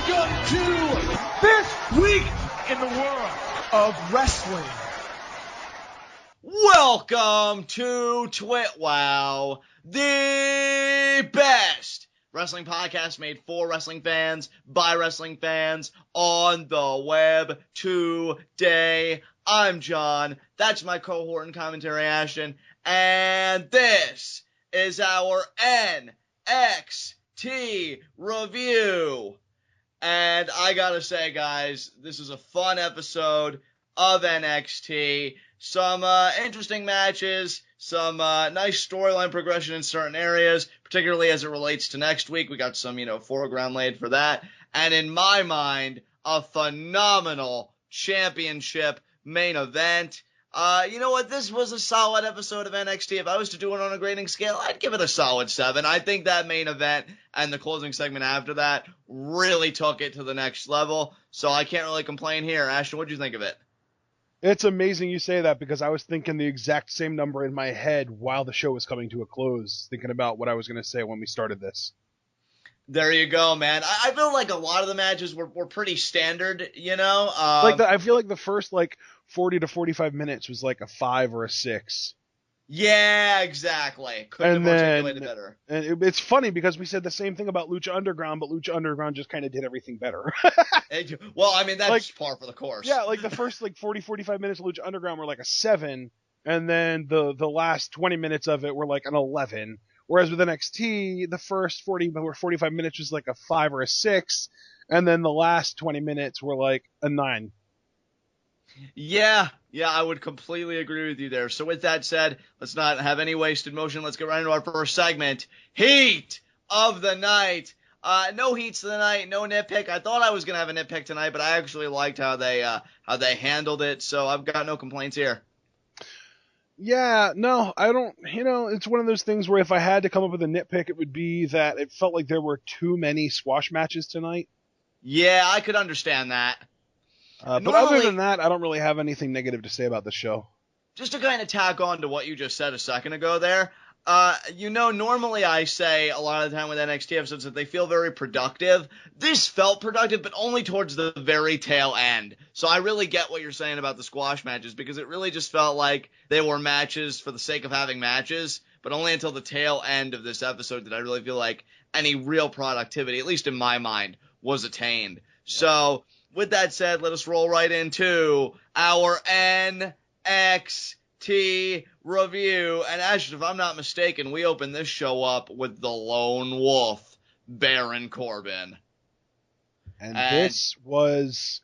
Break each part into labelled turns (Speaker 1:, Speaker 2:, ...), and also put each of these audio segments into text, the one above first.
Speaker 1: Welcome to this week in the world of wrestling.
Speaker 2: Welcome to TWitWoW, the best wrestling podcast made for wrestling fans, by wrestling fans, on the web today. I'm John, that's my cohort in commentary, Ashton, and this is our NXT review. And I gotta say, guys, this is a fun episode of NXT. Some interesting matches, some nice storyline progression in certain areas, particularly as it relates to next week. We got some, foreground laid for that. And in my mind, a phenomenal championship main event. You know what? This was a solid episode of NXT. If I was to do it on a grading scale, I'd give it a solid 7. I think that main event and the closing segment after that really took it to the next level. So I can't really complain here. Ashton, what'd you think of it?
Speaker 3: It's amazing you say that because I was thinking the exact same number in my head while the show was coming to a close, thinking about what I was going to say when we started this.
Speaker 2: There you go, man. I feel like a lot of the matches were pretty standard,
Speaker 3: I feel like the first 40 to 45 minutes was like a 5 or a 6.
Speaker 2: Yeah, exactly. Couldn't have articulated better.
Speaker 3: And it's funny because we said the same thing about Lucha Underground, but Lucha Underground just kind of did everything better.
Speaker 2: Well, I mean, that's par for the course.
Speaker 3: Yeah, the first 40, 45 minutes of Lucha Underground were like a 7, and then the last 20 minutes of it were like an 11. Whereas with NXT, the first 40 or 45 minutes was like a 5 or a 6, and then the last 20 minutes were like a 9.
Speaker 2: Yeah, I would completely agree with you there. So with that said, let's not have any wasted motion. Let's get right into our first segment, Heat of the Night. No heats of the night, no nitpick. I thought I was going to have a nitpick tonight, but I actually liked how they handled it, so I've got no complaints here.
Speaker 3: Yeah, no, I don't, it's one of those things where if I had to come up with a nitpick, it would be that it felt like there were too many squash matches tonight.
Speaker 2: Yeah, I could understand that.
Speaker 3: But other than that, I don't really have anything negative to say about the show. Just
Speaker 2: to kind of tack on to what you just said a second ago there, normally I say a lot of the time with NXT episodes that they feel very productive. This felt productive, but only towards the very tail end. So I really get what you're saying about the squash matches, because it really just felt like they were matches for the sake of having matches, but only until the tail end of this episode did I really feel like any real productivity, at least in my mind, was attained. Yeah. So with that said, let us roll right into our NXT review. And Ashton, if I'm not mistaken, we open this show up with the Lone Wolf, Baron Corbin.
Speaker 3: And this was,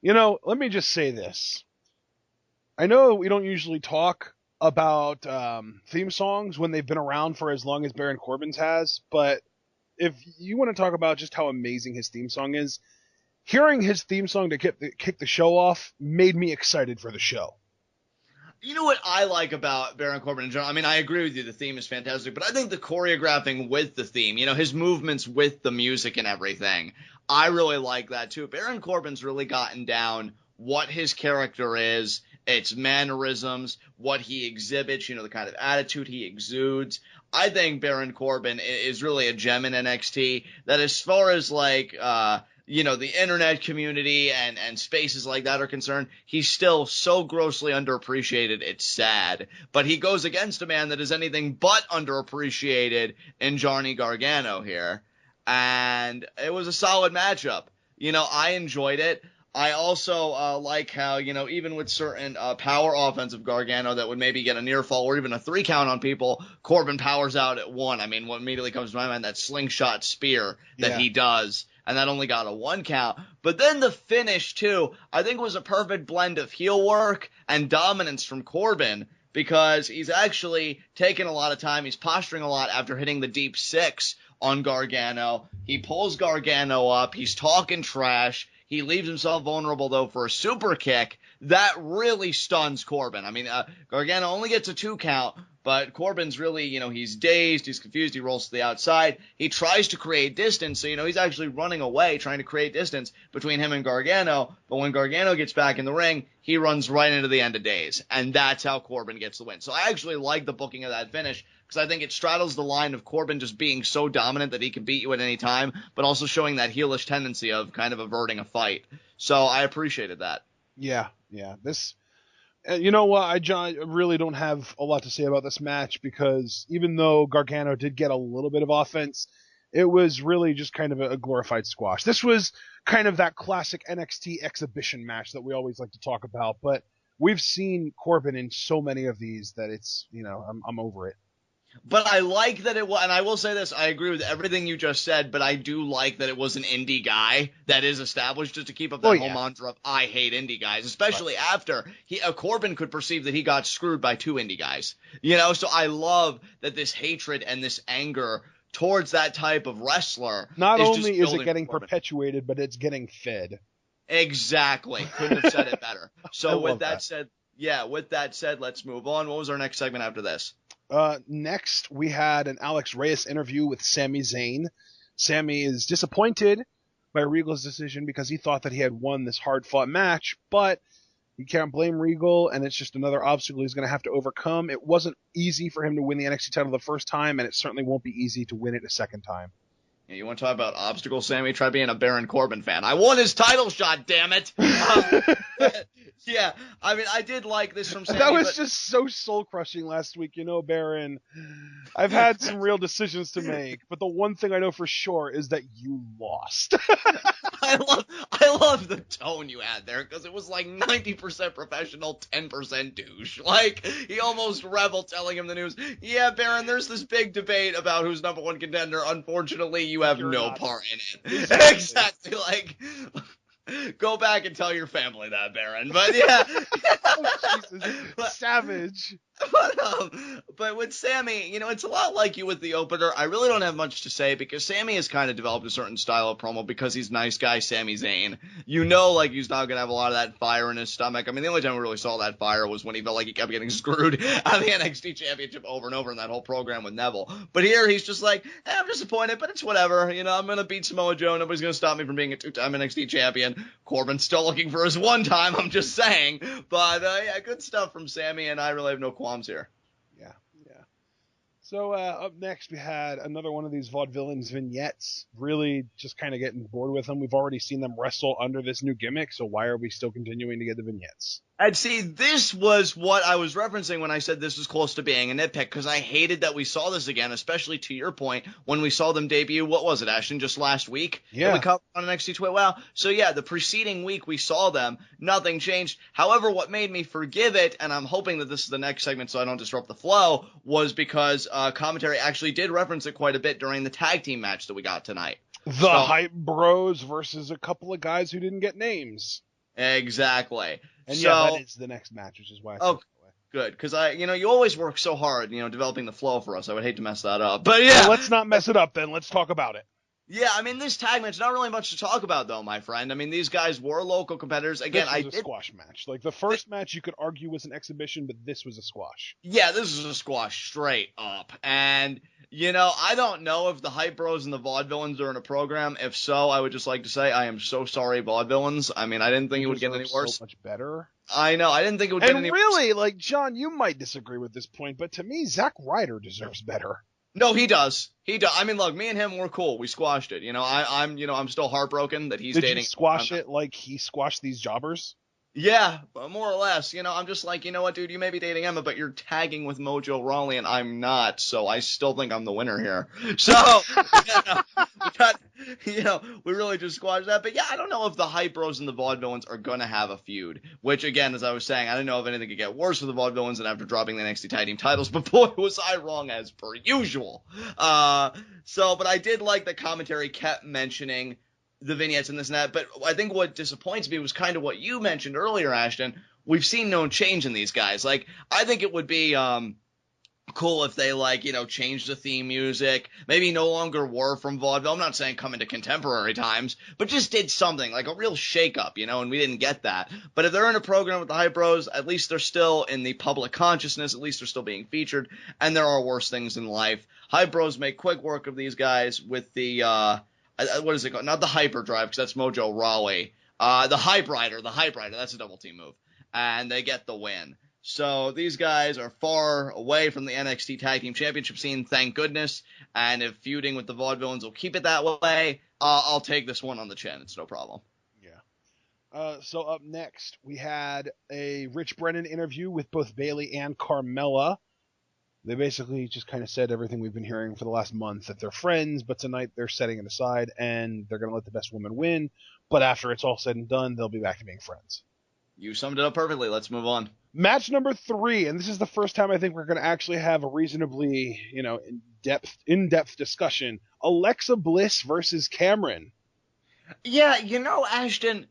Speaker 3: let me just say this. I know we don't usually talk about theme songs when they've been around for as long as Baron Corbin's has, but if you want to talk about just how amazing his theme song is, hearing his theme song to kick the show off made me excited for the show.
Speaker 2: You know what I like about Baron Corbin in general? I mean, I agree with you. The theme is fantastic, but I think the choreographing with the theme, his movements with the music and everything, I really like that too. Baron Corbin's really gotten down what his character is, its mannerisms, what he exhibits, the kind of attitude he exudes. I think Baron Corbin is really a gem in NXT that, as far as the internet community and spaces like that are concerned, he's still so grossly underappreciated, it's sad. But he goes against a man that is anything but underappreciated in Johnny Gargano here. And it was a solid matchup. I enjoyed it. I also like how, even with certain power offensive Gargano that would maybe get a near fall or even a 3 count on people, Corbin powers out at 1. I mean, what immediately comes to my mind, that slingshot spear that he does. And that only got a 1 count. But then the finish, too, I think was a perfect blend of heel work and dominance from Corbin, because he's actually taking a lot of time. He's posturing a lot after hitting the deep 6 on Gargano. He pulls Gargano up. He's talking trash. He leaves himself vulnerable, though, for a super kick. That really stuns Corbin. I mean, Gargano only gets a 2 count, but Corbin's really, he's dazed, he's confused, he rolls to the outside. He tries to create distance, so, he's actually running away, trying to create distance between him and Gargano. But when Gargano gets back in the ring, he runs right into the end of days. And that's how Corbin gets the win. So I actually like the booking of that finish, because I think it straddles the line of Corbin just being so dominant that he can beat you at any time, but also showing that heelish tendency of kind of averting a fight. So I appreciated that.
Speaker 3: Yeah. This, you know what, I really don't have a lot to say about this match, because even though Gargano did get a little bit of offense, it was really just kind of a glorified squash. This was kind of that classic NXT exhibition match that we always like to talk about, but we've seen Corbin in so many of these that it's, I'm over it.
Speaker 2: But I like that it was, and I will say this, I agree with everything you just said, but I do like that it was an indie guy that is established just to keep up that whole mantra of I hate indie guys, especially after Corbin could perceive that he got screwed by 2 indie guys. So I love that this hatred and this anger towards that type of wrestler.
Speaker 3: Not only is it getting perpetuated, but it's getting fed.
Speaker 2: Exactly. Couldn't have said it better. So with that said, let's move on. What was our next segment after this?
Speaker 3: Next, we had an Alex Reyes interview with Sami Zayn. Sami is disappointed by Regal's decision because he thought that he had won this hard-fought match, but you can't blame Regal, and it's just another obstacle he's going to have to overcome. It wasn't easy for him to win the NXT title the first time, and it certainly won't be easy to win it a second time.
Speaker 2: Yeah, you want to talk about obstacles, Sammy? Try being a Baron Corbin fan. I won his title shot, damn it! Yeah, I mean, I did like this from Sammy.
Speaker 3: That was just so soul-crushing last week. Baron, I've had some real decisions to make, but the one thing I know for sure is that you lost.
Speaker 2: I love the tone you had there, because it was like 90% professional, 10% douche. Like, he almost reveled telling him the news. Yeah, Baron, there's this big debate about who's number 1 contender. Unfortunately, you have no part in it. Exactly. Like, go back and tell your family that, Baron. But yeah.
Speaker 3: Oh, Jesus. Savage.
Speaker 2: But with Sami, it's a lot like you with the opener. I really don't have much to say because Sami has kind of developed a certain style of promo because he's nice guy Sami Zayn. Like he's not going to have a lot of that fire in his stomach. I mean, the only time we really saw that fire was when he felt like he kept getting screwed out of the NXT Championship over and over in that whole program with Neville. But here he's just like, I'm disappointed, but it's whatever. I'm going to beat Samoa Joe. Nobody's going to stop me from being a 2-time NXT champion. Corbin's still looking for his 1 time, I'm just saying. But yeah, good stuff from Sami, and I really have no qualms here.
Speaker 3: Yeah. So up next, we had another one of these Vaudevillains vignettes. Really just kind of getting bored with them. We've already seen them wrestle under this new gimmick, so why are we still continuing to get the vignettes?
Speaker 2: And see, this was what I was referencing when I said this was close to being a nitpick, because I hated that we saw this again, especially to your point, when we saw them debut, what was it, Ashton, just last week?
Speaker 3: Yeah.
Speaker 2: That we covered on NXT TWitWoW. So yeah, the preceding week we saw them, nothing changed. However, what made me forgive it, and I'm hoping that this is the next segment so I don't disrupt the flow, was because commentary actually did reference it quite a bit during the tag team match that we got tonight.
Speaker 3: The Hype Bros versus a couple of guys who didn't get names.
Speaker 2: Exactly.
Speaker 3: And yeah, that is the next match, which is why I
Speaker 2: that way. Good, because you always work so hard, developing the flow for us. I would hate to mess that up. But yeah.
Speaker 3: Well, let's not mess it up then. Let's talk about it.
Speaker 2: Yeah, I mean, this tag match, not really much to talk about, though, my friend. I mean, these guys were local competitors. Again,
Speaker 3: this was a squash match. Like, the first match you could argue was an exhibition, but this was a squash.
Speaker 2: Yeah, this was a squash straight up. And, I don't know if the Hype Bros and the Vaudevillains are in a program. If so, I would just like to say I am so sorry, Vaudevillains. I mean, I didn't think it would get any worse.
Speaker 3: So much better.
Speaker 2: I know. I didn't think it would get any worse.
Speaker 3: And really, like, John, you might disagree with this point, but to me, Zack Ryder deserves better.
Speaker 2: No, he does. He does. I mean, look, me and him were cool. We squashed it. I'm still heartbroken that he's dating.
Speaker 3: Did you squash it like he squashed these jobbers?
Speaker 2: Yeah, more or less. I'm just like, what, dude, you may be dating Emma, but you're tagging with Mojo Rawley, and I'm not, so I still think I'm the winner here. So, we really just squashed that. But yeah, I don't know if the Hype Bros and the Vaudevillains are going to have a feud, which, again, as I was saying, I don't know if anything could get worse for the Vaudevillains than after dropping the NXT Tag Team titles, but boy, was I wrong as per usual. But I did like the commentary kept mentioning the vignettes and this and that, but I think what disappoints me was kind of what you mentioned earlier, Ashton. We've seen no change in these guys. Like, I think it would be cool if they, changed the theme music, maybe no longer were from vaudeville. I'm not saying come into contemporary times, but just did something, like a real shake-up, and we didn't get that. But if they're in a program with the Hype Bros, at least they're still in the public consciousness, at least they're still being featured, and there are worse things in life. Hype Bros make quick work of these guys with the, what is it called? Not the Hyperdrive, because that's Mojo Rawley. The Hype Rider, that's a double team move. And they get the win. So these guys are far away from the NXT Tag Team Championship scene, thank goodness. And if feuding with the Vaudevillains will keep it that way, I'll take this one on the chin. It's no problem.
Speaker 3: Yeah. So up next, we had a Rich Brennan interview with both Bayley and Carmella. They basically just kind of said everything we've been hearing for the last month, that they're friends, but tonight they're setting it aside and they're going to let the best woman win. But after it's all said and done, they'll be back to being friends.
Speaker 2: You summed it up perfectly. Let's move on.
Speaker 3: Match number 3, and this is the first time I think we're going to actually have a reasonably, in-depth discussion. Alexa Bliss versus Cameron.
Speaker 2: Yeah, Ashton,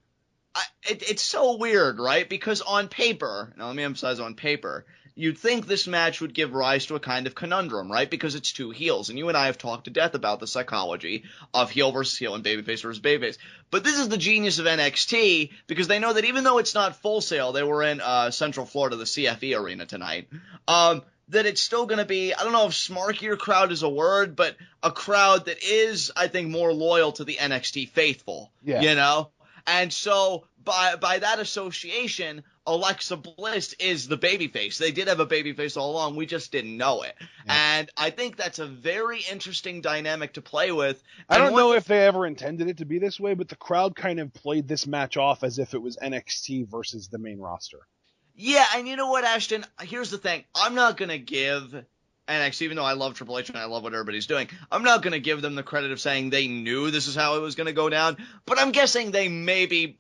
Speaker 2: it's so weird, right? Because on paper, now let me emphasize on paper, you'd think this match would give rise to a kind of conundrum, right? Because it's two heels, and you and I have talked to death about the psychology of heel versus heel and babyface versus babyface. But this is the genius of NXT, because they know that even though it's not Full Sail, they were in Central Florida, the CFE arena tonight, that it's still going to be, I don't know if smarkier crowd is a word, but a crowd that is, I think, more loyal to the NXT faithful, And so by that association, Alexa Bliss is the babyface. They did have a babyface all along. We just didn't know it. Yeah. And I think that's a very interesting dynamic to play with.
Speaker 3: I don't know if they ever intended it to be this way, but the crowd kind of played this match off as if it was NXT versus the main roster.
Speaker 2: Yeah, and you know what, Ashton? Here's the thing. I'm not going to give NXT, even though I love Triple H and I love what everybody's doing, I'm not going to give them the credit of saying they knew this is how it was going to go down, but I'm guessing they maybe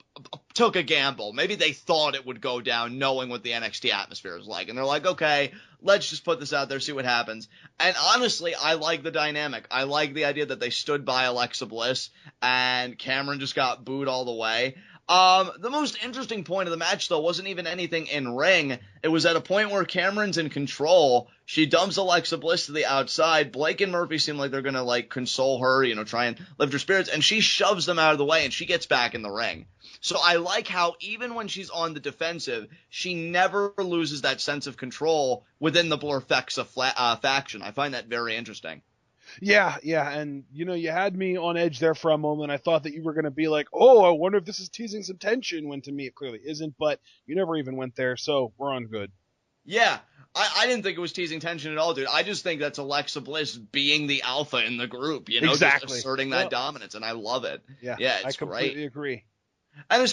Speaker 2: took a gamble. Maybe they thought it would go down knowing what the NXT atmosphere is like, and they're like, okay, let's just put this out there, see what happens. And honestly, I like the dynamic. I like the idea that they stood by Alexa Bliss, and Cameron just got booed all the way. The most interesting point of the match, though, wasn't even anything in ring. It was at a point where Cameron's in control. She dumps Alexa Bliss to the outside. Blake and Murphy seem like they're gonna, console her, try and lift her spirits, and she shoves them out of the way, and she gets back in the ring. So I like how even when she's on the defensive, she never loses that sense of control within the Blurfexa faction. I find that very interesting.
Speaker 3: Yeah, and you had me on edge there for a moment. I thought that you were going to be like, oh, I wonder if this is teasing some tension, when to me it clearly isn't, but you never even went there, so we're on good.
Speaker 2: Yeah, I didn't think it was teasing tension at all, dude. I just think that's Alexa Bliss being the alpha in the group,
Speaker 3: exactly.
Speaker 2: Just asserting that dominance, and I love it.
Speaker 3: Yeah,
Speaker 2: it's
Speaker 3: I completely
Speaker 2: great.
Speaker 3: Agree.
Speaker 2: And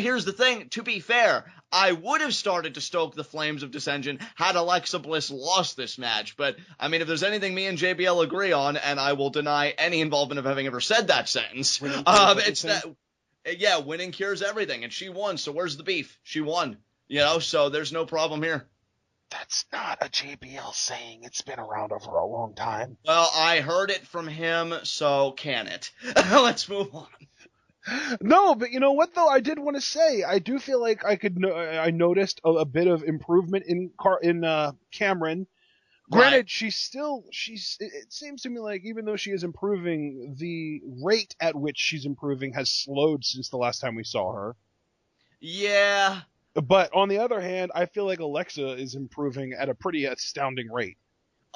Speaker 2: here's the thing, to be fair, I would have started to stoke the flames of dissension had Alexa Bliss lost this match, but, if there's anything me and JBL agree on, and I will deny any involvement of having ever said that sentence, it's that, winning cures everything, and she won, so where's the beef? She won, so there's no problem here.
Speaker 3: That's not a JBL saying. It's been around over a long time.
Speaker 2: Well, I heard it from him, so can it? Let's move on.
Speaker 3: No, but you know what though? I did want to say I do feel like I noticed a bit of improvement in Cameron. Granted, it seems to me like even though she is improving, the rate at which she's improving has slowed since the last time we saw her.
Speaker 2: Yeah.
Speaker 3: But on the other hand, I feel like Alexa is improving at a pretty astounding rate.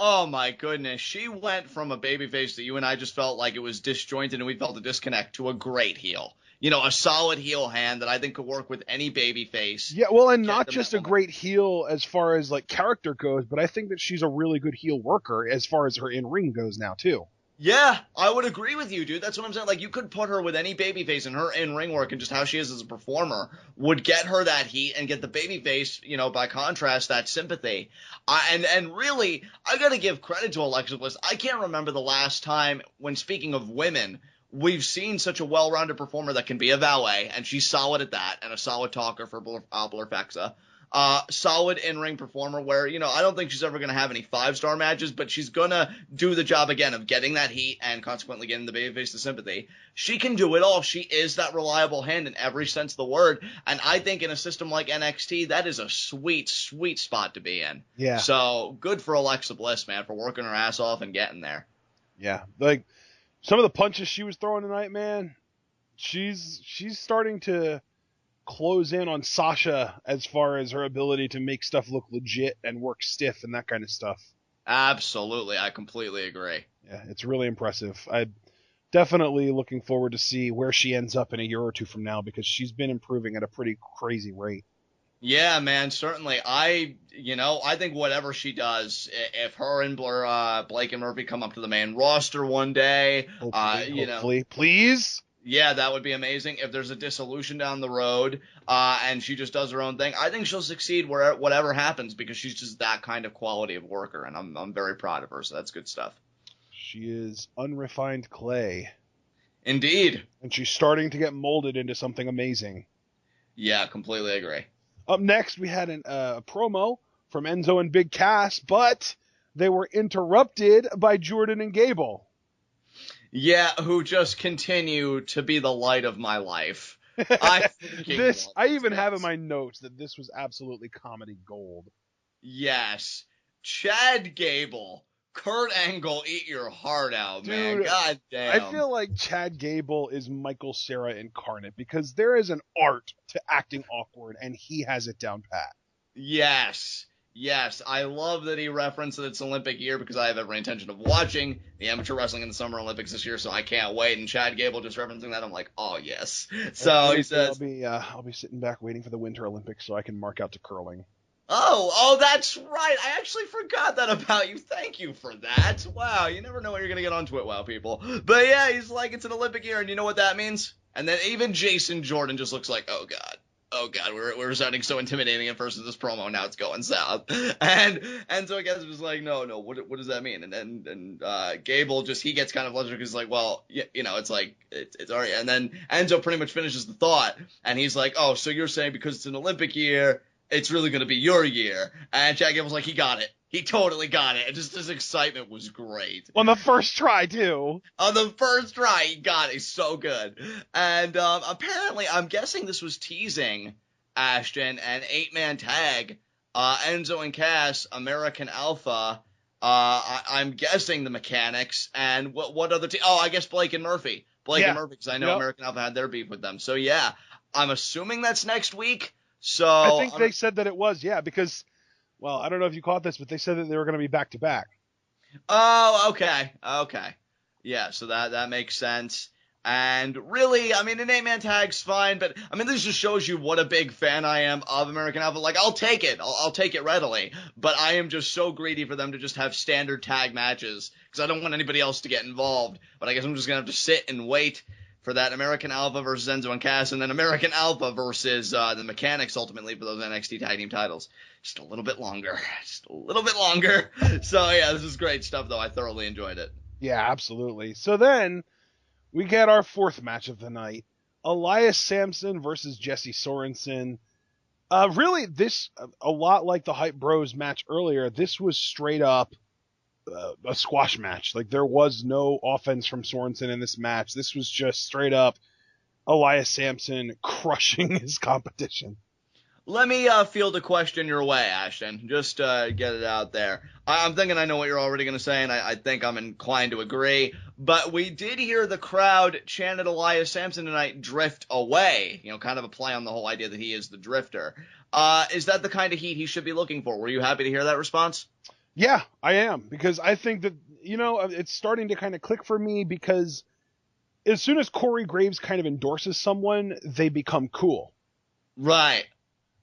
Speaker 2: Oh my goodness. She went from a babyface that you and I just felt like it was disjointed and we felt a disconnect to a great heel. A solid heel hand that I think could work with any babyface.
Speaker 3: Yeah, well, and not just a great heel as far as character goes, but I think that she's a really good heel worker as far as her in-ring goes now too.
Speaker 2: Yeah, I would agree with you, dude. That's what I'm saying. You could put her with any babyface, and her in-ring work and just how she is as a performer would get her that heat and get the babyface, by contrast, that sympathy. And really, I got to give credit to Alexa Bliss. I can't remember the last time, when speaking of women, we've seen such a well-rounded performer that can be a valet, and she's solid at that, and a solid talker for Blurfexa. Solid in-ring performer where, I don't think she's ever going to have any 5-star matches, but she's going to do the job again of getting that heat and consequently getting the babyface the sympathy. She can do it all. She is that reliable hand in every sense of the word. And I think in a system like NXT, that is a sweet, sweet spot to be in.
Speaker 3: Yeah.
Speaker 2: So good for Alexa Bliss, man, for working her ass off and getting there.
Speaker 3: Yeah. Some of the punches she was throwing tonight, man, she's starting to close in on Sasha as far as her ability to make stuff look legit and work stiff and that kind of stuff.
Speaker 2: Absolutely. I completely agree.
Speaker 3: Yeah, it's really impressive. I'm definitely looking forward to see where she ends up in a year or two from now because she's been improving at a pretty crazy rate.
Speaker 2: Yeah, man, certainly. I think whatever she does, if her and Blake and Murphy come up to the main roster one day,
Speaker 3: Hopefully, please.
Speaker 2: Yeah, that would be amazing. If there's a dissolution down the road, and she just does her own thing, I think she'll succeed whatever happens because she's just that kind of quality of worker, and I'm very proud of her. So that's good stuff.
Speaker 3: She is unrefined clay.
Speaker 2: Indeed.
Speaker 3: And she's starting to get molded into something amazing.
Speaker 2: Yeah, completely agree.
Speaker 3: Up next, we had a promo from Enzo and Big Cass, but they were interrupted by Jordan and Gable.
Speaker 2: Yeah, who just continue to be the light of my life. I
Speaker 3: even have in my notes that this was absolutely comedy gold.
Speaker 2: Yes. Chad Gable. Kurt Angle, eat your heart out, man.
Speaker 3: Dude,
Speaker 2: God damn.
Speaker 3: I feel like Chad Gable is Michael Cera incarnate because there is an art to acting awkward, and he has it down pat.
Speaker 2: Yes. I love that he referenced that it's Olympic year because I have every intention of watching the amateur wrestling in the Summer Olympics this year, so I can't wait. And Chad Gable just referencing that, I'm like, oh, yes. So he says,
Speaker 3: I'll be sitting back waiting for the Winter Olympics so I can mark out to curling.
Speaker 2: Oh, that's right. I actually forgot that about you. Thank you for that. Wow, you never know what you're going to get on TWitWoW, people. But yeah, he's like, it's an Olympic year, and you know what that means? And then even Jason Jordan just looks like, oh, God, we're sounding so intimidating at first in this promo, now it's going south. And so I guess it was like, no, what does that mean? And Gable he gets kind of flustered because he's like, well, it's like, it's already, and then Enzo pretty much finishes the thought, and he's like, oh, so you're saying because it's an Olympic year, it's really going to be your year. And Chad Gable's like, he got it. He totally got it. And just his excitement was great.
Speaker 3: On the first try, too.
Speaker 2: On the first try, he got it. He's so good. And apparently, I'm guessing this was teasing, Ashton, an 8-man tag. Enzo and Cass, American Alpha. I'm guessing the Mechanics. And what other team? Oh, I guess Blake and Murphy. And Murphy, because I know American Alpha had their beef with them. So, yeah, I'm assuming that's next week. So
Speaker 3: I think they said that it was, because, well, I don't know if you caught this, but they said that they were going to be back-to-back.
Speaker 2: Oh, okay. Yeah, so that makes sense. And really, I mean, an 8-man tag's fine, but, I mean, this just shows you what a big fan I am of American Alpha. Like, I'll take it. I'll take it readily. But I am just so greedy for them to just have standard tag matches, because I don't want anybody else to get involved. But I guess I'm just going to have to sit and wait for that American Alpha versus Enzo and Cass, and then American Alpha versus the Mechanics ultimately for those NXT tag team titles. Just a little bit longer. So, yeah, this is great stuff, though. I thoroughly enjoyed it.
Speaker 3: Yeah, absolutely. So then we get our fourth match of the night. Elias Samson versus Jesse Sorensen. Really, this, a lot like the Hype Bros match earlier, this was straight up a squash match. Like, there was no offense from Sorensen in this match. This was just straight up Elias Samson crushing his competition.
Speaker 2: Let me field a question your way, Ashton. Just get it out there. I'm thinking I know what you're already going to say, and I think I'm inclined to agree. But we did hear the crowd chant at Elias Samson tonight, drift away. Kind of a play on the whole idea that he is the drifter. Is that the kind of heat he should be looking for? Were you happy to hear that response?
Speaker 3: Yeah, I am. Because I think that, it's starting to kind of click for me because as soon as Corey Graves kind of endorses someone, they become cool.
Speaker 2: Right.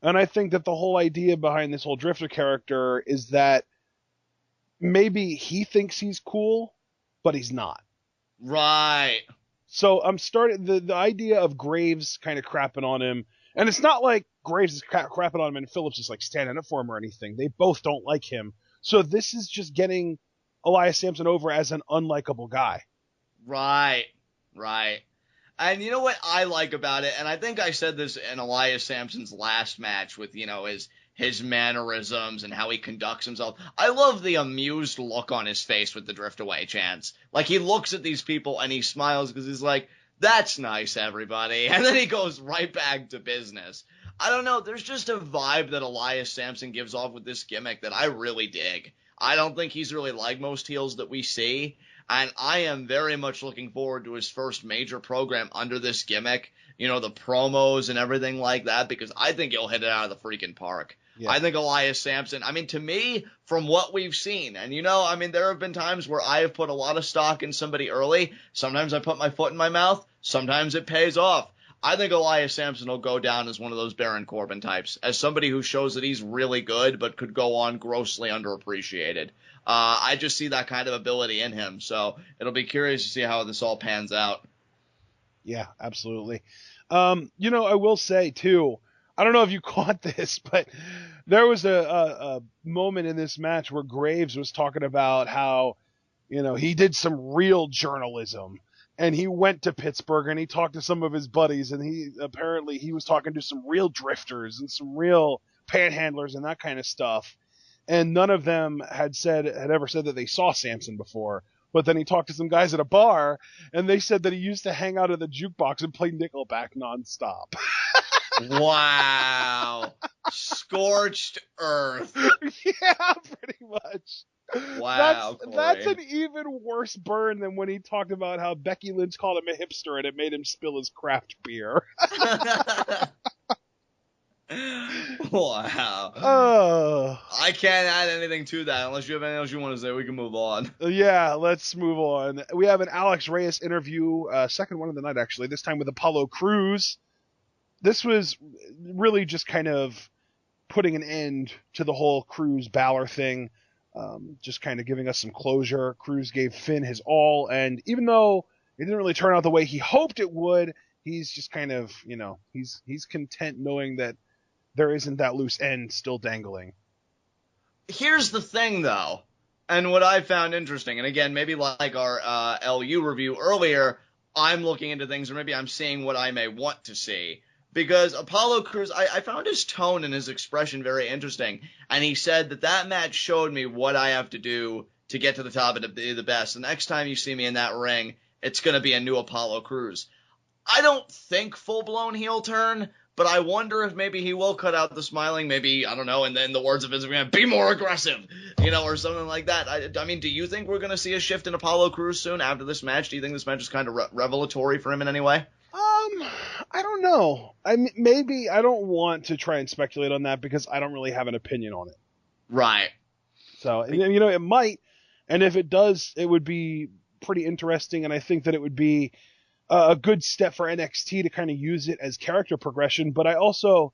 Speaker 3: And I think that the whole idea behind this whole drifter character is that maybe he thinks he's cool, but he's not.
Speaker 2: Right.
Speaker 3: So I'm starting the idea of Graves kind of crapping on him, and it's not like Graves is crapping on him and Phillips is like standing up for him or anything. They both don't like him. So this is just getting Elias Samson over as an unlikable guy.
Speaker 2: Right. And you know what I like about it, and I think I said this in Elias Samson's last match with, his mannerisms and how he conducts himself. I love the amused look on his face with the drift away chants. Like, he looks at these people and he smiles because he's like, that's nice, everybody. And then he goes right back to business. I don't know, there's just a vibe that Elias Samson gives off with this gimmick that I really dig. I don't think he's really like most heels that we see. And I am very much looking forward to his first major program under this gimmick, the promos and everything like that, because I think he'll hit it out of the freaking park. Yeah. I think Elias Samson, to me, from what we've seen, and there have been times where I have put a lot of stock in somebody early. Sometimes I put my foot in my mouth. Sometimes it pays off. I think Elias Samson will go down as one of those Baron Corbin types, as somebody who shows that he's really good but could go on grossly underappreciated. I just see that kind of ability in him, so it'll be curious to see how this all pans out.
Speaker 3: Yeah, absolutely. I will say, too, I don't know if you caught this, but there was a moment in this match where Graves was talking about how, he did some real journalism. And he went to Pittsburgh and he talked to some of his buddies, and he was talking to some real drifters and some real panhandlers and that kind of stuff. And none of them had ever said that they saw Samson before. But then he talked to some guys at a bar, and they said that he used to hang out at the jukebox and play Nickelback nonstop.
Speaker 2: Wow. Scorched earth.
Speaker 3: Yeah, pretty much.
Speaker 2: Wow,
Speaker 3: that's an even worse burn than when he talked about how Becky Lynch called him a hipster and it made him spill his craft beer.
Speaker 2: Wow. I can't add anything to that unless you have anything else you want to say. We can move on.
Speaker 3: Yeah, let's move on. We have an Alex Reyes interview, second one of the night actually, this time with Apollo Crews. This was really just kind of putting an end to the whole Crews Balor thing. Just kind of giving us some closure. Crews gave Finn his all, and even though it didn't really turn out the way he hoped it would, he's just kind of, he's content knowing that there isn't that loose end still dangling.
Speaker 2: Here's the thing, though, and what I found interesting, and again, maybe like our LU review earlier, I'm looking into things, or maybe I'm seeing what I may want to see. Because Apollo Crews, I found his tone and his expression very interesting. And he said that match showed me what I have to do to get to the top and to be the best. The next time you see me in that ring, it's going to be a new Apollo Crews. I don't think full-blown heel turn, but I wonder if maybe he will cut out the smiling. Maybe, I don't know, and then the words of Vince McMahon, be more aggressive, or something like that. I mean, do you think we're going to see a shift in Apollo Crews soon after this match? Do you think this match is kind of revelatory for him in any way?
Speaker 3: I don't know. Maybe I don't want to try and speculate on that because I don't really have an opinion on it.
Speaker 2: Right.
Speaker 3: So, it might, and if it does, it would be pretty interesting, and I think that it would be a good step for NXT to kind of use it as character progression, but I don't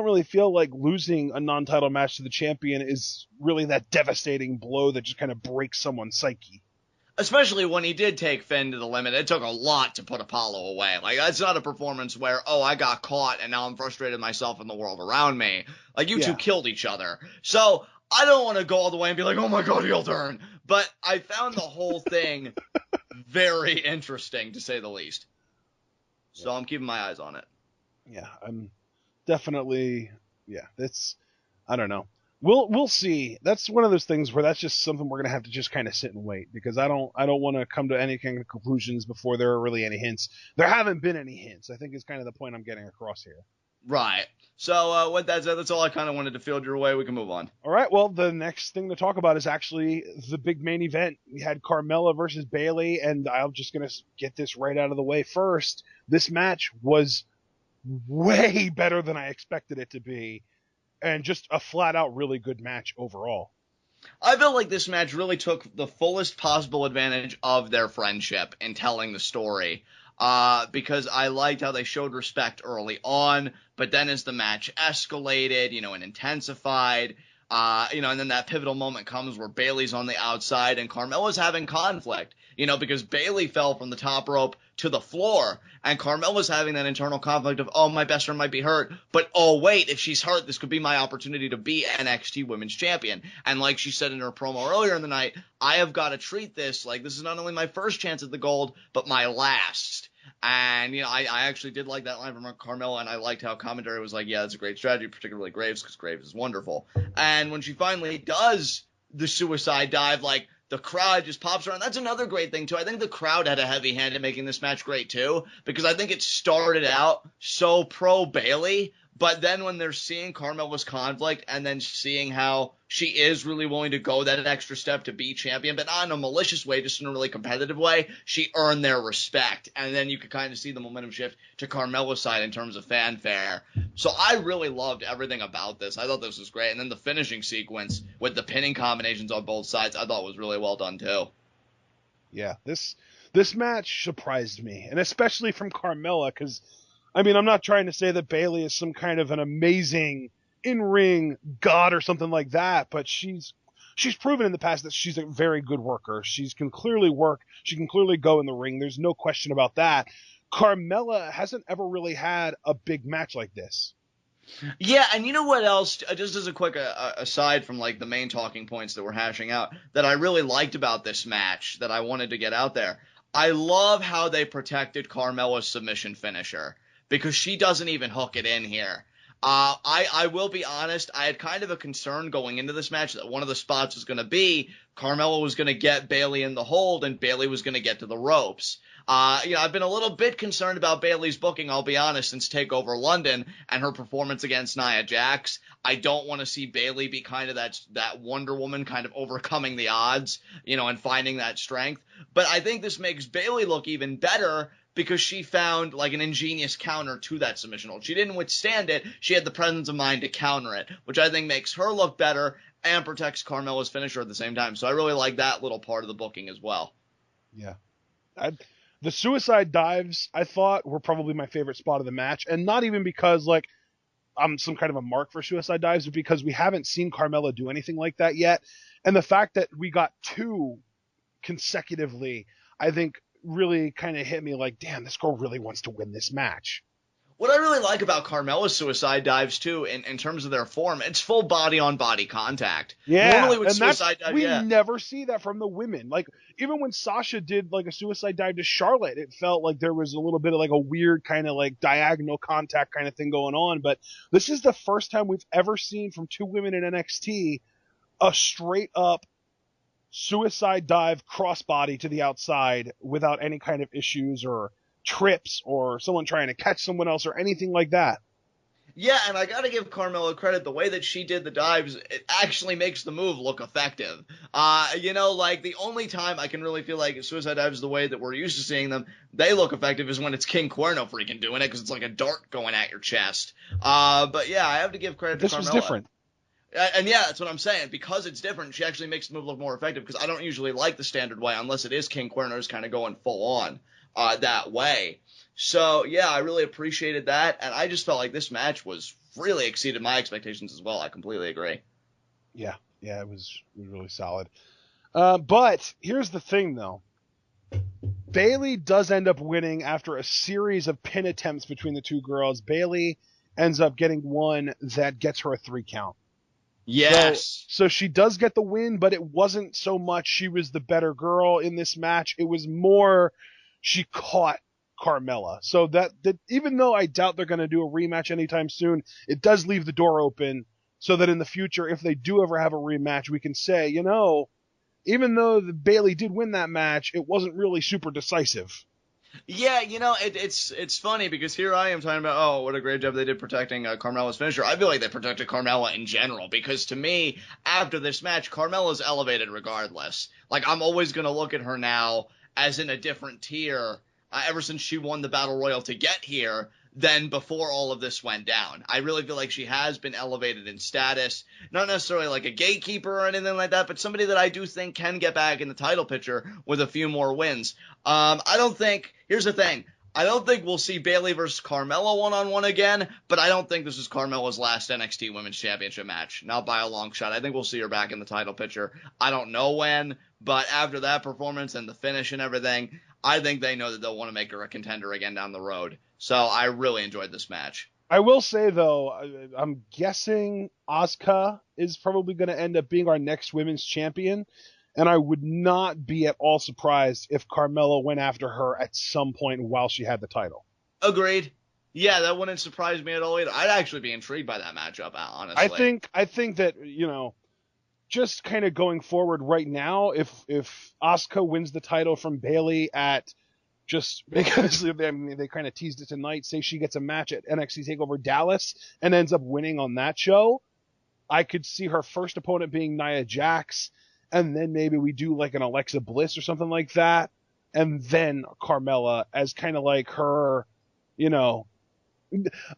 Speaker 3: really feel like losing a non-title match to the champion is really that devastating blow that just kind of breaks someone's psyche.
Speaker 2: Especially when he did take Finn to the limit. It took a lot to put Apollo away. Like, that's not a performance where, I got caught and now I'm frustrated myself and the world around me. Like, you two killed each other. So, I don't want to go all the way and be like, oh my god, heel turn. But I found the whole thing very interesting, to say the least. So, I'm keeping my eyes on it.
Speaker 3: Yeah, I'm definitely, I don't know. We'll see. That's one of those things where that's just something we're gonna have to just kind of sit and wait, because I don't want to come to any kind of conclusions before there are really any hints. There haven't been any hints, I think, is kind of the point I'm getting across here.
Speaker 2: Right. So with that said, that's all I kind of wanted to field your way. We can move on.
Speaker 3: All right. Well, the next thing to talk about is actually the big main event. We had Carmella versus Bayley, and I'm just gonna get this right out of the way first. This match was way better than I expected it to be. And just a flat-out really good match overall.
Speaker 2: I feel like this match really took the fullest possible advantage of their friendship in telling the story. Because I liked how they showed respect early on, but then as the match escalated, and intensified, and then that pivotal moment comes where Bayley's on the outside and Carmella's having conflict, because Bayley fell from the top rope to the floor, and Carmella's having that internal conflict of, my best friend might be hurt, but wait, if she's hurt, this could be my opportunity to be NXT Women's Champion. And like she said in her promo earlier in the night, I have got to treat this like this is not only my first chance at the gold, but my last. And, I actually did like that line from Carmella, and I liked how commentary was like, yeah, that's a great strategy, particularly Graves, because Graves is wonderful. And when she finally does the suicide dive, like, the crowd just pops around. That's another great thing, too. I think the crowd had a heavy hand in making this match great, too, because I think it started out so pro-Bayley, but then when they're seeing Carmella's conflict and then seeing how she is really willing to go that extra step to be champion, but not in a malicious way, just in a really competitive way, she earned their respect. And then you could kind of see the momentum shift to Carmella's side in terms of fanfare. So I really loved everything about this. I thought this was great. And then the finishing sequence with the pinning combinations on both sides, I thought was really well done too.
Speaker 3: Yeah, this match surprised me, and especially from Carmella, because I mean, I'm not trying to say that Bayley is some kind of an amazing in-ring god or something like that, but she's proven in the past that she's a very good worker. She can clearly work. She can clearly go in the ring. There's no question about that. Carmella hasn't ever really had a big match like this.
Speaker 2: Yeah, and you know what else, just as a quick aside from like the main talking points that we're hashing out, that I really liked about this match that I wanted to get out there. I love how they protected Carmella's submission finisher, because she doesn't even hook it in here. I will be honest, I had kind of a concern going into this match that one of the spots was going to be Carmella was going to get Bayley in the hold and Bayley was going to get to the ropes. I've been a little bit concerned about Bayley's booking, I'll be honest, since TakeOver London and her performance against Nia Jax. I don't want to see Bayley be kind of that Wonder Woman, kind of overcoming the odds, and finding that strength. But I think this makes Bayley look even better, because she found like an ingenious counter to that submission hold. She didn't withstand it. She had the presence of mind to counter it, which I think makes her look better and protects Carmella's finisher at the same time. So I really like that little part of the booking as well.
Speaker 3: Yeah. The suicide dives, I thought, were probably my favorite spot of the match. And not even because like I'm some kind of a mark for suicide dives, but because we haven't seen Carmella do anything like that yet. And the fact that we got 2 consecutively, I think, really kind of hit me like, damn, this girl really wants to win this match.
Speaker 2: What I really like about Carmella's suicide dives, too, in terms of their form, it's full body-on-body contact.
Speaker 3: Yeah,
Speaker 2: normally with
Speaker 3: and
Speaker 2: suicide dive,
Speaker 3: we never see that from the women. Like, even when Sasha did, like, a suicide dive to Charlotte, it felt like there was a little bit of, like, a weird kind of, like, diagonal contact kind of thing going on. But this is the first time we've ever seen from 2 women in NXT a straight-up suicide dive crossbody to the outside without any kind of issues or trips or someone trying to catch someone else or anything like that.
Speaker 2: Yeah, and I gotta give Carmella credit. The way that she did the dives, it actually makes the move look effective. Like the only time I can really feel like suicide dives the way that we're used to seeing them, they look effective is when it's King Cuerno freaking doing it, because it's like a dart going at your chest. But yeah, I have to give credit to Carmella.
Speaker 3: This was different.
Speaker 2: And yeah, that's what I'm saying. Because it's different, she actually makes the move look more effective, because I don't usually like the standard way unless it is King Cuerno's kind of going full on that way. So yeah, I really appreciated that, and I just felt like this match was really exceeded my expectations as well. I completely agree.
Speaker 3: Yeah, it was really solid. But here's the thing, though. Bayley does end up winning after a series of pin attempts between the 2 girls. Bayley ends up getting one that gets her a 3 count.
Speaker 2: Yes.
Speaker 3: So she does get the win, but it wasn't so much she was the better girl in this match. It was more she caught Carmella. So that even though I doubt they're going to do a rematch anytime soon, it does leave the door open so that in the future, if they do ever have a rematch, we can say, even though Bayley did win that match, it wasn't really super decisive.
Speaker 2: Yeah, it's funny because here I am talking about, what a great job they did protecting Carmella's finisher. I feel like they protected Carmella in general, because to me, after this match, Carmella's elevated regardless. Like, I'm always going to look at her now as in a different tier ever since she won the Battle Royal to get here than before all of this went down. I really feel like she has been elevated in status, not necessarily like a gatekeeper or anything like that, but somebody that I do think can get back in the title picture with a few more wins. Here's the thing. I don't think we'll see Bayley versus Carmella one-on-one again, but I don't think this is Carmella's last NXT Women's Championship match. Not by a long shot. I think we'll see her back in the title picture. I don't know when, but after that performance and the finish and everything, I think they know that they'll want to make her a contender again down the road. So I really enjoyed this match.
Speaker 3: I will say, though, I'm guessing Asuka is probably going to end up being our next women's champion. And I would not be at all surprised if Carmella went after her at some point while she had the title.
Speaker 2: Agreed. Yeah, that wouldn't surprise me at all either. I'd actually be intrigued by that matchup, honestly.
Speaker 3: I think that, just kind of going forward right now, if Asuka wins the title from Bayley at just because they kind of teased it tonight, say she gets a match at NXT TakeOver Dallas and ends up winning on that show, I could see her first opponent being Nia Jax, and then maybe we do like an Alexa Bliss or something like that, and then Carmella as kind of like her,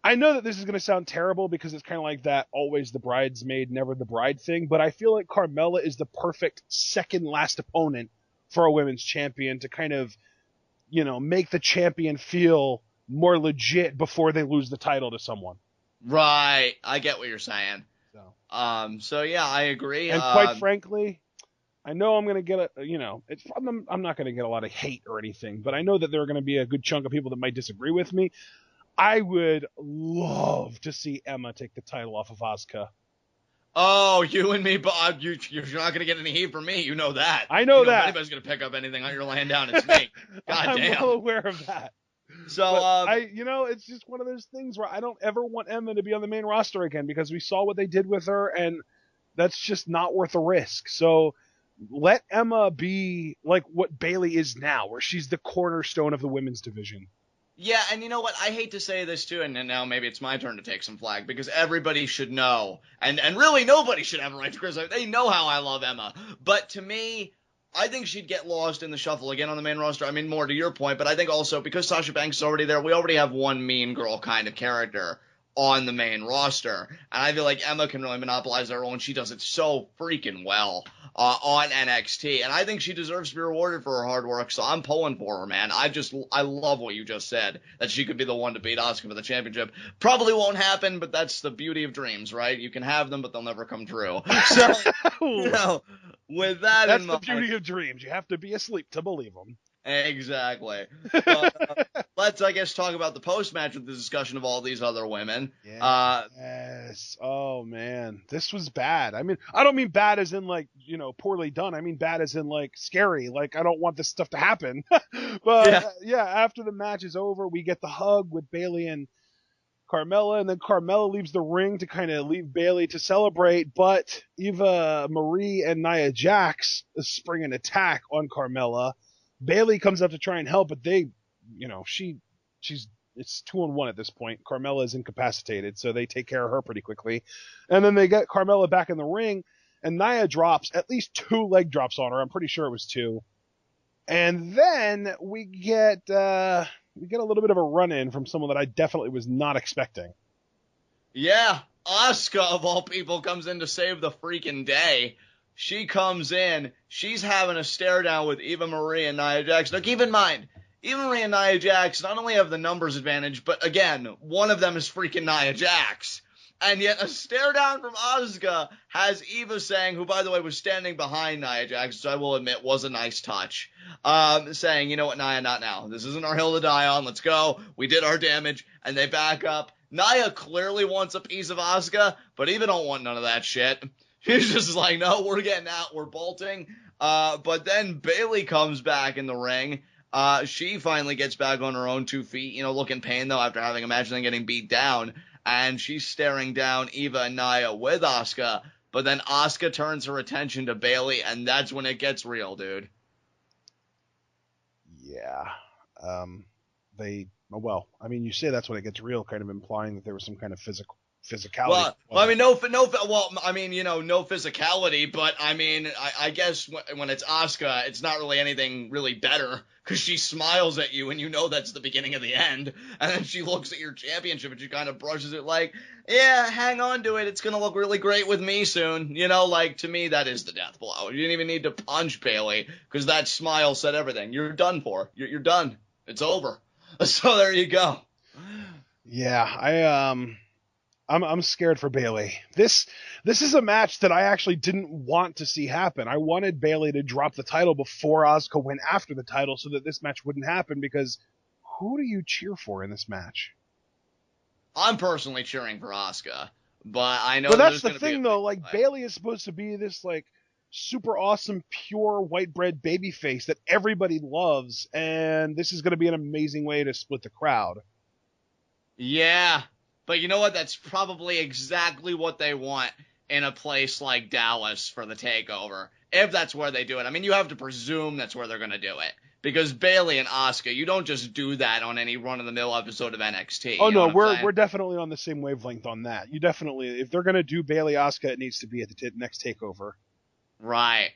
Speaker 3: I know that this is going to sound terrible because it's kind of like that always the bridesmaid, never the bride thing, but I feel like Carmella is the perfect second last opponent for a women's champion to kind of, make the champion feel more legit before they lose the title to someone.
Speaker 2: Right. I get what you're saying. So yeah, I agree.
Speaker 3: And quite frankly, I know I'm going to get I'm not going to get a lot of hate or anything, but I know that there are going to be a good chunk of people that might disagree with me. I would love to see Emma take the title off of Asuka.
Speaker 2: Oh, you and me, but you're not going to get any heat from me. You know that.
Speaker 3: I know that.
Speaker 2: If anybody's going to pick up anything on your laying down, it's me. God damn.
Speaker 3: I'm well aware of that.
Speaker 2: So,
Speaker 3: it's just one of those things where I don't ever want Emma to be on the main roster again because we saw what they did with her, and that's just not worth the risk. So let Emma be like what Bayley is now, where she's the cornerstone of the women's division.
Speaker 2: Yeah, and you know what? I hate to say this too, and now maybe it's my turn to take some flag, because everybody should know, and really nobody should have a right to criticize. They know how I love Emma. But to me, I think she'd get lost in the shuffle again on the main roster. I mean, more to your point, but I think also because Sasha Banks is already there, we already have one mean girl kind of character on the main roster. And I feel like Emma can really monopolize that role, and she does it so freaking well on NXT. And I think she deserves to be rewarded for her hard work, so I'm pulling for her, man. I love what you just said, that she could be the one to beat Asuka for the championship. Probably won't happen, but that's the beauty of dreams, right? You can have them, but they'll never come true. So, with that
Speaker 3: that's
Speaker 2: in
Speaker 3: the
Speaker 2: mind,
Speaker 3: beauty of dreams. You have to be asleep to believe them.
Speaker 2: Exactly. Let's, I guess, talk about the post-match with the discussion of all these other women.
Speaker 3: Yes. Oh, man. This was bad. I mean, I don't mean bad as in, like, poorly done. I mean bad as in, like, scary. Like, I don't want this stuff to happen. But, after the match is over, we get the hug with Bayley and Carmella, and then Carmella leaves the ring to kind of leave Bayley to celebrate, but Eva Marie and Nia Jax spring an attack on Carmella. Bayley comes up to try and help, but it's 2-on-1 at this point. Carmella is incapacitated, so they take care of her pretty quickly. And then they get Carmella back in the ring, and Nia drops at least 2 leg drops on her. I'm pretty sure it was 2. And then we get a little bit of a run-in from someone that I definitely was not expecting.
Speaker 2: Yeah, Asuka, of all people, comes in to save the freaking day. She comes in, she's having a stare down with Eva Marie and Nia Jax. Now keep in mind, Eva Marie and Nia Jax not only have the numbers advantage, but again, one of them is freaking Nia Jax. And yet a stare down from Asuka has Eva saying, who by the way was standing behind Nia Jax, which I will admit was a nice touch, saying, you know what, Nia, not now. This isn't our hill to die on. Let's go. We did our damage. And they back up. Nia clearly wants a piece of Asuka, but Eva don't want none of that shit. She's just like, no, we're getting out. We're bolting. But then Bayley comes back in the ring. She finally gets back on her own 2 feet, looking pain though after having a match and then getting beat down. And she's staring down Eva and Nia with Asuka. But then Asuka turns her attention to Bayley, and that's when it gets real, dude.
Speaker 3: Yeah. You say that's when it gets real, kind of implying that there was some kind of physicality.
Speaker 2: Well, no physicality, but I guess when it's Asuka, it's not really anything really better, because she smiles at you and that's the beginning of the end, and then she looks at your championship and she kind of brushes it like, yeah, hang on to it, it's gonna look really great with me soon, to me that is the death blow. You didn't even need to punch Bayley, because that smile said everything. You're done for. You're done. It's over. So there you go.
Speaker 3: Yeah, I'm scared for Bayley. This is a match that I actually didn't want to see happen. I wanted Bayley to drop the title before Asuka went after the title so that this match wouldn't happen, because who do you cheer for in this match?
Speaker 2: I'm personally cheering for Asuka, but I know.
Speaker 3: But that's the thing, though. Like, Bayley is supposed to be this like super awesome, pure white bread babyface that everybody loves, and this is going to be an amazing way to split the crowd.
Speaker 2: Yeah. But you know what? That's probably exactly what they want in a place like Dallas for the takeover, if that's where they do it. I mean, you have to presume that's where they're going to do it, because Bayley and Asuka, you don't just do that on any run-of-the-mill episode of NXT.
Speaker 3: Oh, no, we're definitely on the same wavelength on that. You definitely, if they're going to do Bayley Asuka, it needs to be at the next takeover.
Speaker 2: Right.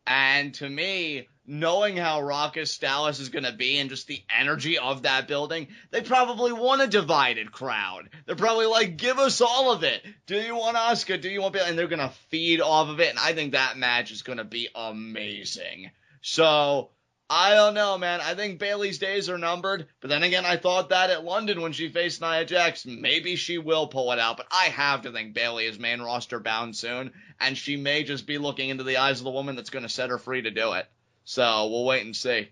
Speaker 2: And to me, knowing how raucous Dallas is going to be and just the energy of that building, they probably want a divided crowd. They're probably like, give us all of it. Do you want Asuka? Do you want Bayley? And they're going to feed off of it. And I think that match is going to be amazing. So I don't know, man. I think Bayley's days are numbered, but then again, I thought that at London when she faced Nia Jax. Maybe she will pull it out, but I have to think Bayley is main roster bound soon, and she may just be looking into the eyes of the woman that's going to set her free to do it. So we'll wait and see.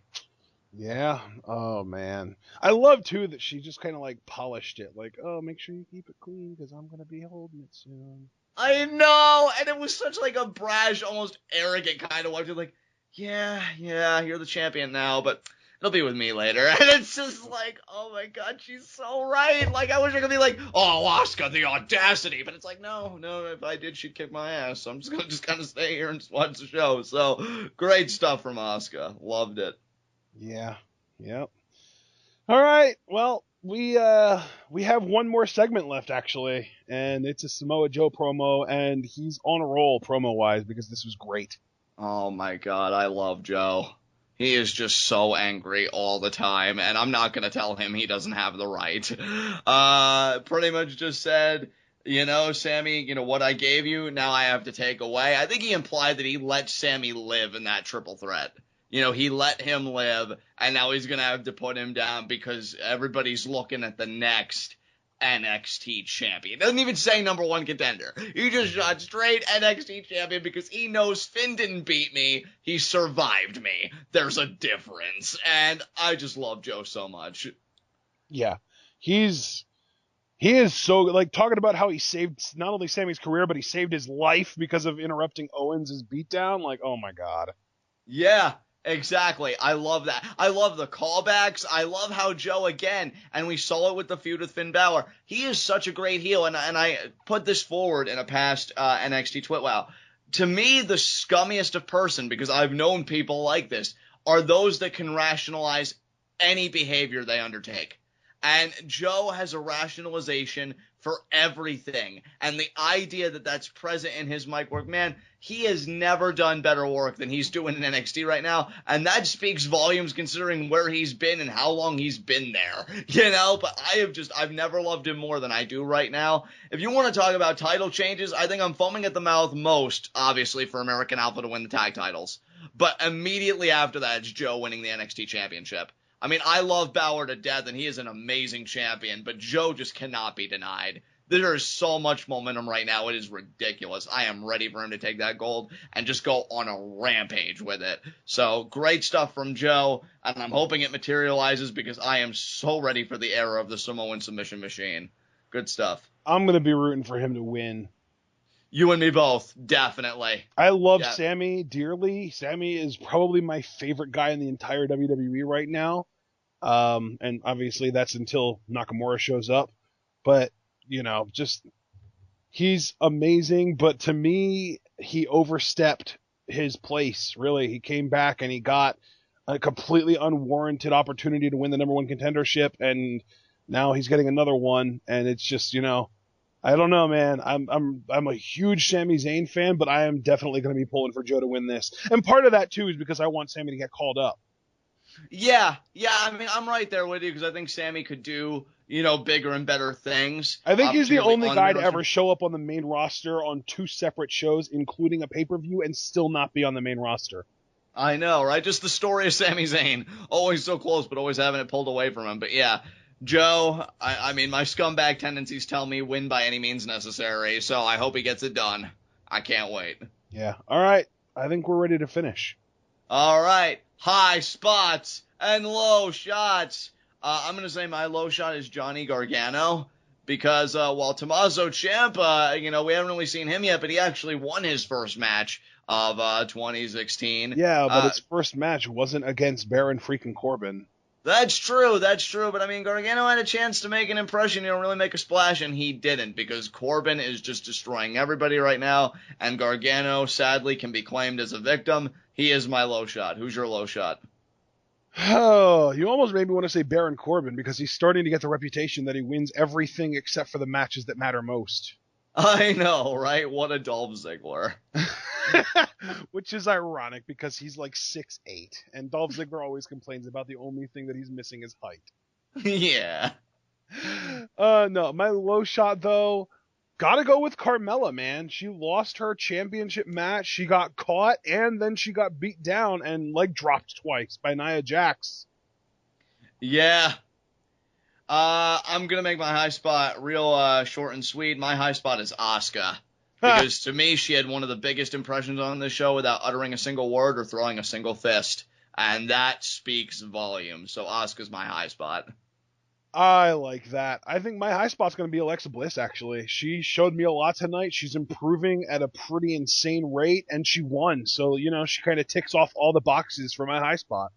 Speaker 3: Yeah. Oh, man. I love, too, that she just kind of, like, polished it. Like, oh, make sure you keep it clean, because I'm going to be holding it soon.
Speaker 2: I know, and it was such like a brash, almost arrogant kind of way. You're like, yeah, you're the champion now, but it'll be with me later. And it's just like, oh my god, she's so right. Like, I wish I could be like, oh, Asuka, the audacity. But it's like, no, if I did, she'd kick my ass. So I'm just going to kind of stay here and just watch the show. So, great stuff from Asuka. Loved it.
Speaker 3: Yeah. Yep. All right. Well, we have one more segment left, actually, and it's a Samoa Joe promo, and he's on a roll promo-wise because this was great.
Speaker 2: Oh my god, I love Joe. He is just so angry all the time, and I'm not going to tell him he doesn't have the right. Pretty much just said, Sami, what I gave you, now I have to take away. I think he implied that he let Sami live in that triple threat. He let him live, and now he's going to have to put him down because everybody's looking at the next NXT champion. Doesn't even say number one contender. He just shot straight NXT champion because he knows Finn didn't beat me. He survived me. There's a difference. And I just love Joe so much.
Speaker 3: Yeah. He is so, like, talking about how he saved not only Sami's career, but he saved his life because of interrupting Owens' beatdown. Like, oh my god.
Speaker 2: Yeah. Exactly. I love that. I love the callbacks. I love how Joe, again, and we saw it with the feud with Finn Balor, he is such a great heel, and I put this forward in a past NXT TWitWoW. To me, the scummiest of person, because I've known people like this, are those that can rationalize any behavior they undertake. And Joe has a rationalization for everything. And the idea that that's present in his mic work, man, he has never done better work than he's doing in NXT right now. And that speaks volumes considering where he's been and how long he's been there, But I've never loved him more than I do right now. If you want to talk about title changes, I think I'm foaming at the mouth most, obviously, for American Alpha to win the tag titles. But immediately after that, it's Joe winning the NXT championship. I mean, I love Balor to death, and he is an amazing champion, but Joe just cannot be denied. There is so much momentum right now. It is ridiculous. I am ready for him to take that gold and just go on a rampage with it. So, great stuff from Joe, and I'm hoping it materializes because I am so ready for the era of the Samoan submission machine. Good stuff.
Speaker 3: I'm going to be rooting for him to win.
Speaker 2: You and me both, definitely.
Speaker 3: I love Sami dearly. Sami is probably my favorite guy in the entire WWE right now. And obviously that's until Nakamura shows up. But, he's amazing. But to me, he overstepped his place, really. He came back and he got a completely unwarranted opportunity to win the number one contendership. And now he's getting another one. And it's just, I don't know, man. I'm a huge Sami Zayn fan, but I am definitely going to be pulling for Joe to win this. And part of that, too, is because I want Sami to get called up.
Speaker 2: Yeah. I mean, I'm right there with you because I think Sami could do, bigger and better things.
Speaker 3: I think he's the only guy to ever show up on the main roster on two separate shows, including a pay-per-view, and still not be on the main roster.
Speaker 2: I know, right? Just the story of Sami Zayn. Always so close, but always having it pulled away from him. But yeah, Joe, I mean, my scumbag tendencies tell me win by any means necessary, so I hope he gets it done. I can't wait.
Speaker 3: Yeah. All right. I think we're ready to finish.
Speaker 2: All right. High spots and low shots. I'm going to say my low shot is Johnny Gargano because while Tommaso Ciampa, we haven't really seen him yet, but he actually won his first match of 2016.
Speaker 3: Yeah, but his first match wasn't against Baron freaking Corbin.
Speaker 2: That's true. But I mean, Gargano had a chance to make an impression, really make a splash, and he didn't because Corbin is just destroying everybody right now, and Gargano, sadly, can be claimed as a victim. He is my low shot. Who's your low shot?
Speaker 3: Oh, you almost made me want to say Baron Corbin because he's starting to get the reputation that he wins everything except for the matches that matter most.
Speaker 2: I know, right? What a Dolph Ziggler.
Speaker 3: Which is ironic because he's like 6'8", and Dolph Ziggler always complains about the only thing that he's missing is height.
Speaker 2: Yeah.
Speaker 3: No, my low shot, though, Gotta go with Carmella, man. She lost her championship match. She got caught, and then she got beat down and leg dropped twice by Nia Jax.
Speaker 2: Yeah. I'm going to make my high spot real short and sweet. My high spot is Asuka. Because to me, she had one of the biggest impressions on this show without uttering a single word or throwing a single fist. And that speaks volumes. So Asuka's my high spot.
Speaker 3: I like that. I think my high spot's going to be Alexa Bliss, actually. She showed me a lot tonight. She's improving at a pretty insane rate, and she won. So, she kind of ticks off all the boxes for my high spot.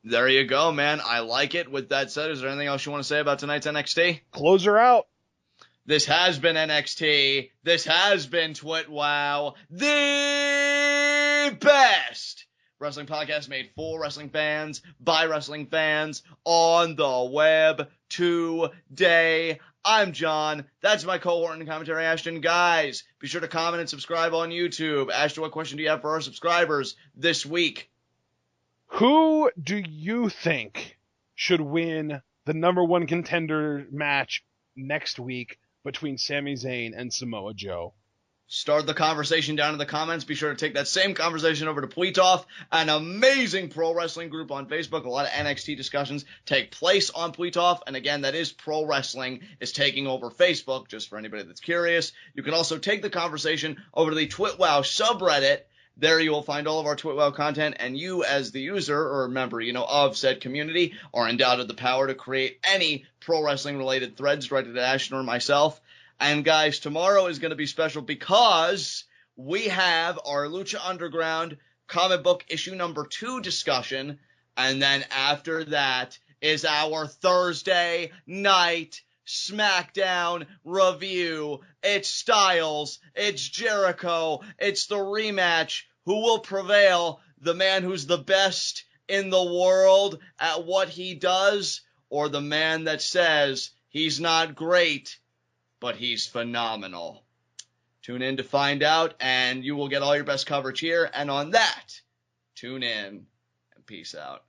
Speaker 2: There you go, man. I like it. With that said, is there anything else you want to say about tonight's NXT?
Speaker 3: Close her out.
Speaker 2: This has been NXT. This has been TWitWoW. The best wrestling podcast made for wrestling fans, by wrestling fans, on the web today. I'm John. That's my cohort in commentary, Ashton. Guys, be sure to comment and subscribe on YouTube. Ashton, what question do you have for our subscribers this week?
Speaker 3: Who do you think should win the number one contender match next week between Sami Zayn and Samoa Joe?
Speaker 2: Start the conversation down in the comments. Be sure to take that same conversation over to Pleetoff, an amazing pro wrestling group on Facebook. A lot of NXT discussions take place on Pleetoff. And again, that is Pro Wrestling is taking over Facebook, just for anybody that's curious. You can also take the conversation over to the TWitWoW subreddit. There you will find all of our TWitWoW content, and you as the user or member, of said community are endowed with the power to create any pro wrestling related threads directed at Ashton or myself. And guys, tomorrow is going to be special because we have our Lucha Underground comic book issue number 2 discussion. And then after that is our Thursday night SmackDown review. It's Styles, it's Jericho, it's the rematch. Who will prevail? The man who's the best in the world at what he does, or the man that says he's not great, but he's phenomenal? Tune in to find out, and you will get all your best coverage here. And on that, tune in and peace out.